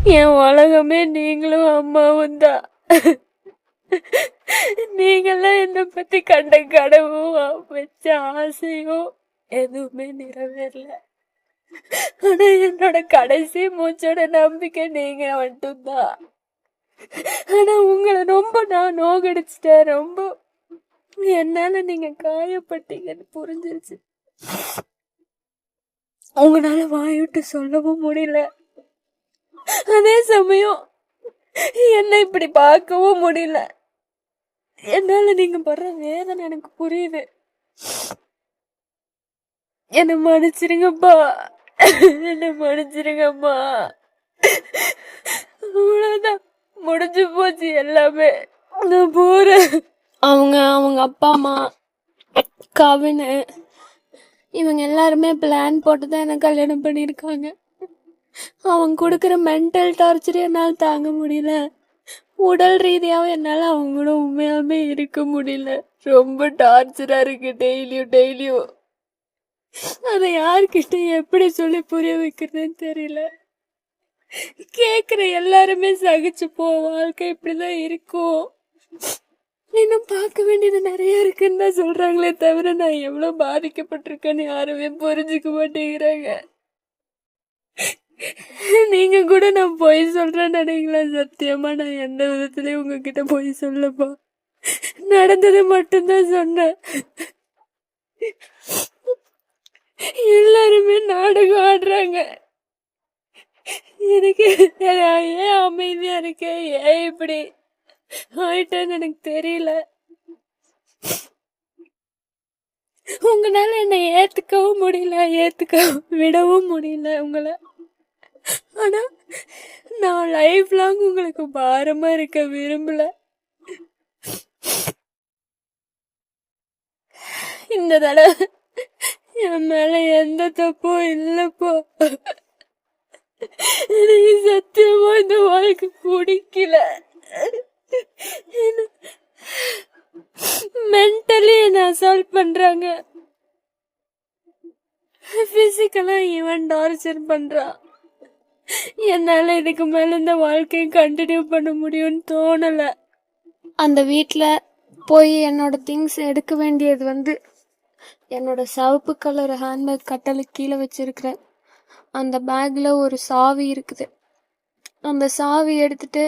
என் உலகமே நீங்களும் அம்மாவும் தான். நீங்கெல்லாம் என்னை பத்தி கண்ட கனவும் வச்ச ஆசையும் எதுவுமே நிறைவேறல. ஆனா என்னோட கடைசி மூச்சோட நம்பிக்கை நீங்க மட்டும்தான். ஆனா உங்களை ரொம்ப நான் நோகடிச்சிட்டேன். ரொம்ப என்னால நீங்க காயப்பட்டீங்கன்னு புரிஞ்சிருச்சு. உங்களால வாய்விட்டு சொல்லவும் முடியல. அதே சமயம் என்ன இப்படி பார்க்கவும் முடியல. என்னால நீங்க படுற வேதனை எனக்கு புரியுது. என்ன மன்னிச்சிருங்கப்பா, என்ன மன்னிச்சிருங்கம்மா. அவ்வளவுதான், முடிஞ்சு போச்சு எல்லாமே. நான் போறேன். அவங்க அப்பா அம்மா கவின் இவங்க எல்லாருமே பிளான் போட்டு தான் எனக்கு கல்யாணம் பண்ணியிருக்காங்க. அவங்க கொடுக்குற மென்டல் டார்ச்சர் என்னால் தாங்க முடியல. உடல் ரீதியாகவும் என்னால் அவங்க கூட உண்மையாலுமே இருக்க முடியல. ரொம்ப டார்ச்சராக இருக்கு டெய்லியும். அதை யார்கிட்ட எப்படி சொல்லி புரிய வைக்கிறதுன்னு தெரியல. கேட்குற எல்லாருமே சகிச்சு போ, வாழ்க்கை இப்படிதான் இருக்கும், இன்னும் பார்க்க வேண்டியது நிறைய இருக்குன்னு தான் சொல்றாங்களே தவிர நான் எவ்வளவு பாதிக்கப்பட்டிருக்கேன்னு யாருமே புரிஞ்சுக்க மாட்டேங்கிறாங்க. நீங்க கூட நான் பொய் சொல்றேன்னு நினைக்கல. சத்தியமா நான் எந்த விதத்துலயும் உங்ககிட்ட பொய் சொல்லப்பா. நடந்தது மட்டும்தான் சொன்னேன். எல்லாருமே நாடகம் ஆடுறாங்க. எனக்கு ஏன் அமைதியா இருக்கேன், ஏன் இப்படி ஆயிட்டேன்னு எனக்கு தெரியல. உங்களால என்னை ஏத்துக்கவும் முடியல, ஏத்துக்க விடவும் முடியல உங்களை. ஆனா நான் லைஃப் லாங் உங்களுக்கு பாரமா இருக்க விரும்பல. இந்த தடவை என் மேல எந்த தப்பும் இல்லப்போ. எனக்கு சத்தியமா இந்த வாழ்க்கை பிடிக்கல. மென்டலி என்ன அசால்ட் பண்றாங்க, பிசிக்கலா ஈவன் டார்ச்சர் பண்றான். என்னால இதுக்கு மேல இந்த வாழ்க்கையை கண்டினியூ பண்ண முடியும்னு தோணல. அந்த வீட்டுல போய் என்னோட திங்ஸ் எடுக்க வேண்டியது என்னோட சிவப்பு கலர் ஹேண்ட்பேக் கட்டலுக்கு கீழே வச்சிருக்கிறேன். அந்த பேக்ல ஒரு சாவி இருக்குது. அந்த சாவி எடுத்துட்டு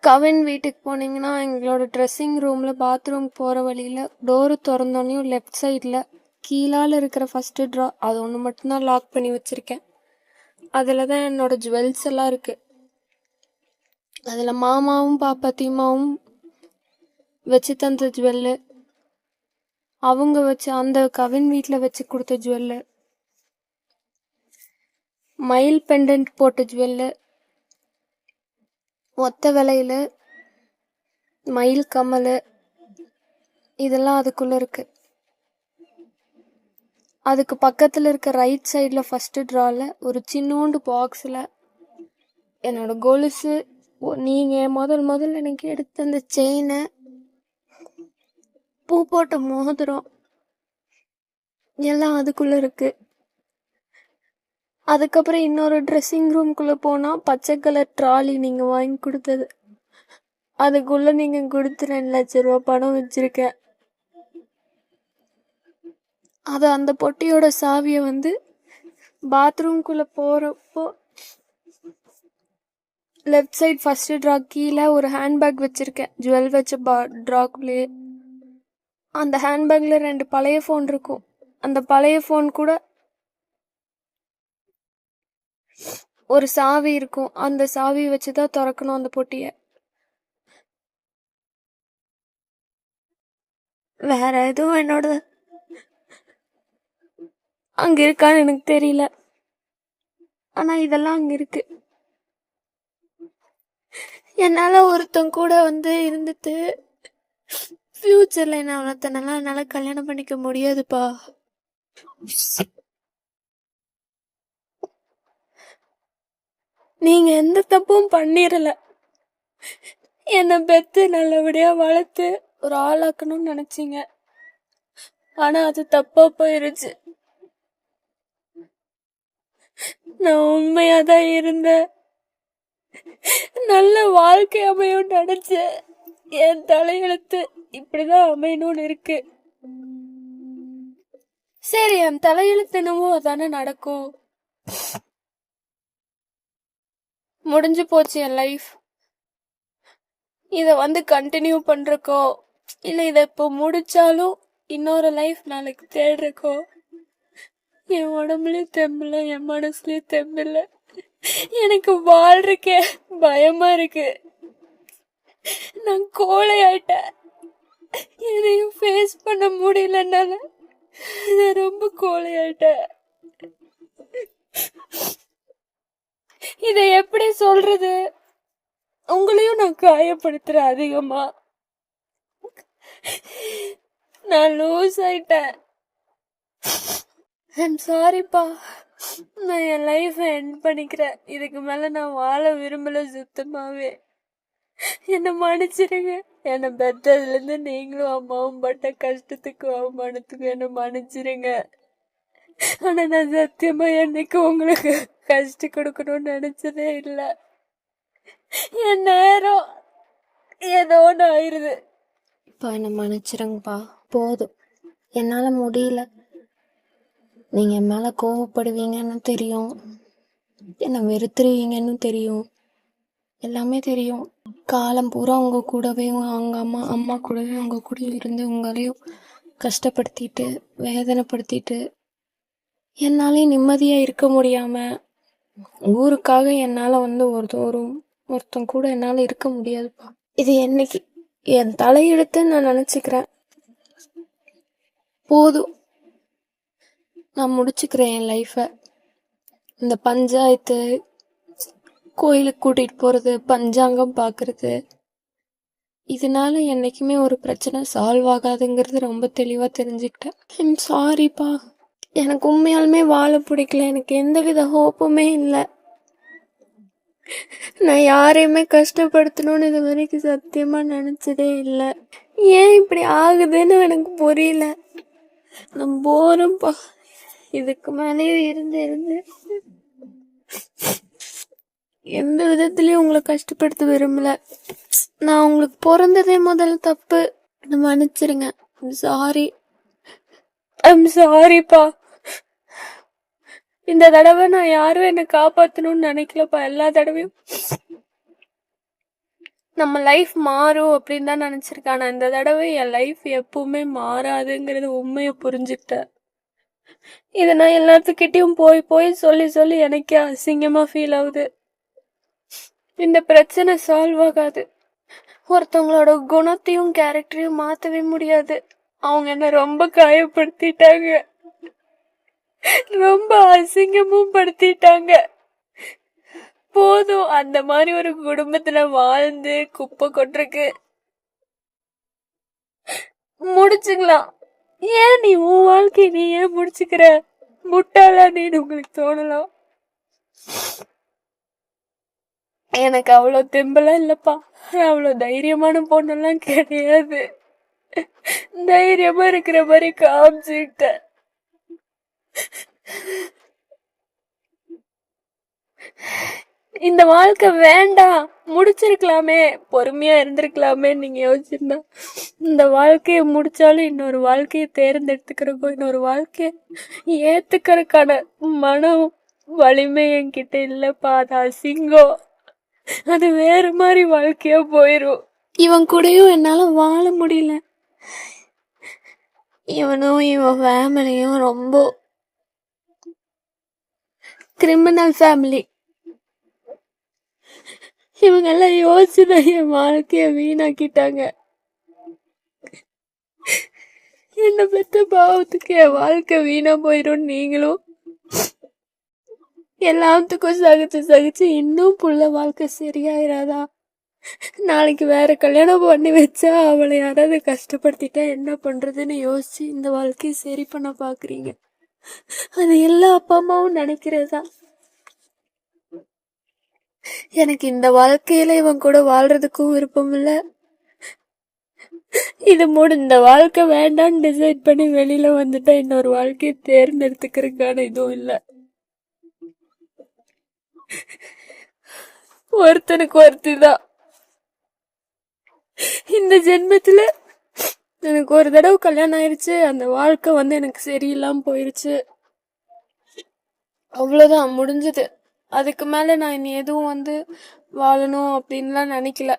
கவின் வீட்டுக்கு போனீங்கன்னா எங்களோட ட்ரெஸ்ஸிங் ரூம்ல பாத்ரூம் போற வழியில டோரு திறந்தோன்னையும் லெஃப்ட் சைட்ல கீழால இருக்கிற ஃபர்ஸ்ட் ட்ரா, அது ஒன்று மட்டும்தான் லாக் பண்ணி வச்சிருக்கேன். அதில் தான் என்னோட ஜுவல்ஸ் எல்லாம் இருக்கு. அதில் மாமாவும் பாப்பாத்தியமாவும் வச்சு தந்த ஜுவல்லு, அவங்க வச்சு அந்த கவின் வீட்டில் வச்சு கொடுத்த ஜுவல்லு, மயில் பெண்டன்ட் போட்ட ஜுவல்லு, ஒத்த விலையில மயில் கம்மல், இதெல்லாம் அதுக்குள்ள இருக்கு. அதுக்கு பக்கத்தில் இருக்க ரைட் சைடில் ஃபர்ஸ்ட் ட்ராவில் ஒரு சின்னோண்டு பாக்ஸில் என்னோட கொலுசு, நீங்கள் முதல்ல எனக்கு எடுத்த அந்த செயினை, பூ போட்ட மோதிரம் எல்லாம் அதுக்குள்ள இருக்கு. அதுக்கப்புறம் இன்னொரு ட்ரெஸ்ஸிங் ரூம்குள்ள போனா பச்சை கலர் ட்ராலி நீங்க வாங்கி கொடுத்தது, அதுக்குள்ள நீங்க கொடுத்து 2 லட்சம் ரூபாய் பணம் வச்சிருக்கேன். அது அந்த பொட்டியோட சாவியை பாத்ரூம்குள்ள போறப்போ லெஃப்ட் சைட் ஃபர்ஸ்ட் ட்ரா கீழே ஒரு ஹேண்ட்பேக் வச்சிருக்கேன், ஜுவல் வச்ச ட்ராக்குள்ளேயே. அந்த ஹேண்ட்பேக்ல 2 பழைய ஃபோன் இருக்கும். அந்த பழைய ஃபோன் கூட ஒரு சாவி இருக்கும். அந்த சாவி வச்சுதான் திறக்கணும் அந்த பொட்டிய. வேற எதுவும் என்னோட அங்க இருக்கான்னு எனக்கு தெரியல. ஆனா இதெல்லாம் அங்க இருக்கு. என்னால ஒருத்தன் கூட இருந்துட்டு ஃபியூச்சர்ல என்ன ஒருத்தனெல்லாம் என்னால கல்யாணம் பண்ணிக்க முடியாதுப்பா. நீங்க எந்த தப்பும் பண்ணிரல. என்னை பெத்து நல்லபடியா வளர்த்து ஒரு ஆளாக்கணும்னு நினைச்சீங்க. ஆனா அது தப்பா போயிருச்சு. நான் உண்மையாதான் இருந்தேன். நல்ல வாழ்க்கை அமையும் நினைச்சேன். என் தலையெழுத்து இப்படிதான் அமையணும்னு இருக்கு. சரி, என் தலையெழுத்து என்னவோ அதானே நடக்கும். முடிஞ்சு போச்சு என் லைஃப். இத கண்டினியூ பண்றக்கோ இல்ல இத இப்போ முடிச்சாலும் இன்னொரு லைஃப் நாளைக்கு தேடுறக்கோ என் உடம்புலயும் தெம்பில்ல, என் மனசுலயும் தெம்பில்ல. எனக்கு வாழ்றக்கே பயமா இருக்கு. நான் கோழை ஆயிட்டேன். எதையும் ஃபேஸ் பண்ண முடியலனால நான் ரொம்ப கோழை ஆயிட்டேன். இத எப்படி சொல்றது? உங்களையும் நான் காயப்படுத்துறேன் அதிகமா. நான் லூஸ் ஆயிட்டேன். ஐம் சாரிப்பா. நான் என் லைஃப எண்ட் பண்ணிக்கிறேன். இதுக்கு மேல நான் வாழ விரும்பல சுத்தமாவே. என்ன மன்னிச்சிருங்க. என்ன பெத்ததுல இருந்து நீங்களும் அம்மாவும் பட்ட கஷ்டத்துக்கு அவமானத்துக்கு என்ன மன்னிச்சிருங்க. ஆனா நான் சத்தியமா என்னைக்கு உங்களுக்கு கஷ்டம் கொடுக்கணும்னு நினைச்சதே இல்ல. என் நேரம் ஏதோ ஒன்று ஆயிருது. இப்போ என்ன மன்னிச்சிருங்கப்பா, போதும். என்னால முடியல. நீங்க என் மேல கோவப்படுவீங்கன்னு தெரியும், என்ன வெறுத்துருவீங்கன்னு தெரியும், எல்லாமே தெரியும். காலம் பூரா உங்க கூடவே அவங்க அம்மா கூடவே உங்க கூட இருந்து உங்களையும் கஷ்டப்படுத்திட்டு வேதனைப்படுத்திட்டு என்னாலே நிம்மதியா இருக்க முடியாம ஊருக்காக என்னால ஒருத்தன் கூட என்னால இருக்க முடியாதுப்பா. இது என்னைக்கு என் தலையெழுத்துன்னு நான் நினைச்சுக்கிறேன். போதும், நான் முடிச்சுக்கிறேன் என் லைஃப. இந்த பஞ்சாயத்து, கோயிலுக்கு கூட்டிட்டு போறது, பஞ்சாங்கம் பாக்குறது, இதனால என்னைக்குமே ஒரு பிரச்சனை சால்வ் ஆகாதுங்கிறது ரொம்ப தெளிவா தெரிஞ்சுக்கிட்டேன். ஐம் சாரிப்பா. எனக்கு உண்மையாலுமே வாழ பிடிக்கல. எனக்கு எந்தவித ஹோப்புமே இல்லை. நான் யாரையுமே கஷ்டப்படுத்தணும்னு இது வரைக்கும் சத்தியமா நினைச்சதே இல்லை. ஏன் இப்படி ஆகுதுன்னு எனக்கு புரியல. நான் போறேன்ப்பா. இதுக்கு மேலேயும் இருந்து எந்த விதத்திலயும் உங்களை கஷ்டப்படுத்த விரும்பல. நான் உங்களுக்கு பிறந்ததே முதல்ல தப்பு. மன்னிச்சிருங்க. சாரி. ஐம் சாரிப்பா. இந்த தடவை நான் யாரும் என்னை காப்பாத்தணும்னு நினைக்கலப்பா. எல்லா தடவையும் நம்ம லைஃப் மாறும் அப்படின்னு தான் நினைச்சிருக்கேன். ஆனா இந்த தடவை என் லைஃப் எப்பவுமே மாறாதுங்கிறது உண்மையை புரிஞ்சுக்கிட்டேன். இதை நான் எல்லாத்துக்கிட்டையும் போய் சொல்லி எனக்கே அசிங்கமா ஃபீல் ஆகுது. இந்த பிரச்சனை சால்வ் ஆகாது. ஒருத்தவங்களோட குணத்தையும் கேரக்டரையும் மாத்தவே முடியாது. அவங்க என்ன ரொம்ப காயப்படுத்திட்டாங்க, ரொம்ப அசிங்கமும் படுத்திட்டாங்க. போதும், அந்த மாதிரி ஒரு குடும்பத்துல வாழ்ந்து குப்பை கொட்டுறக்கு. முடிச்சுக்கலாம். ஏன் நீ உன் வாழ்க்கை நீ ஏன் முடிச்சுக்கிற? முட்டாளா நீ உங்களுக்கு தோணலாம். எனக்கு அவ்வளவு தெம்பெல்லாம் இல்லப்பா. அவ்வளவு தைரியமான பொண்ணெல்லாம் கிடையாது. தைரியமா இருக்கிற மாதிரி காமிச்சுக்கிட்டேன். இந்த வாழ்க்கை வேண்டாம், முடிச்சிருக்கலாமே, பொறுமையா இருந்திருக்கலாமே நீங்க யோசிச்சிருந்தா இந்த வாழ்க்கைய முடிச்சாலும் இன்னொரு வாழ்க்கைய தேர்ந்தெடுத்துக்கிறக்கோ இன்னொரு வாழ்க்கைய ஏத்துக்கிறதுக்கான மனம் வலிமை என்கிட்ட இல்லப்பா. அது அசிங்கம். அது வேற மாதிரி வாழ்க்கையா போயிரும். இவன் கூடயும் என்னால வாழ முடியல. இவனும் இவன் ஃபேமிலியும் ரொம்ப கிரிமினல் ஃபேமிலி. இவங்க எல்லாம் யோசிச்சுதான் என் வாழ்க்கைய வீணாக்கிட்டாங்க. என்ன பெத்த பாவத்துக்கு என் வாழ்க்கை வீணா போயிரும். நீங்களும் எல்லாத்துக்கும் சகிச்சு இன்னும் புள்ள வாழ்க்கை சரியாயிராதா? நாளைக்கு வேற கல்யாணம் பண்ணி வச்சா அவளை யாராவது கஷ்டப்படுத்திட்டா என்ன பண்றதுன்னு யோசிச்சு இந்த வாழ்க்கையை சரி பண்ண பாக்குறீங்க. அது எல்லா அப்பா அம்மாவும் நினைக்கிறதா. எனக்கு இந்த வாழ்க்கையில இவன் கூட வாழ்றதுக்கும் விருப்பம் இல்ல. இந்த வாழ்க்கை வேண்டான்னு டிசைட் பண்ணி வெளியில வந்துட்டா இன்னொரு வாழ்க்கையை தேர்ந்தெடுத்துக்கிறதுக்கான இதுவும் இல்ல. ஒருத்தனுக்கு ஒருத்தி தான். இந்த ஜென்மத்துல எனக்கு ஒரு தடவை கல்யாணம் ஆயிடுச்சு. அந்த வாழ்க்கை எனக்கு சரியில்லாம போயிருச்சு. அவ்வளவுதான், முடிஞ்சது. அதுக்கு மேல நான் இனி எதுவும் வாழணும் அப்படின்லாம் நினைக்கல.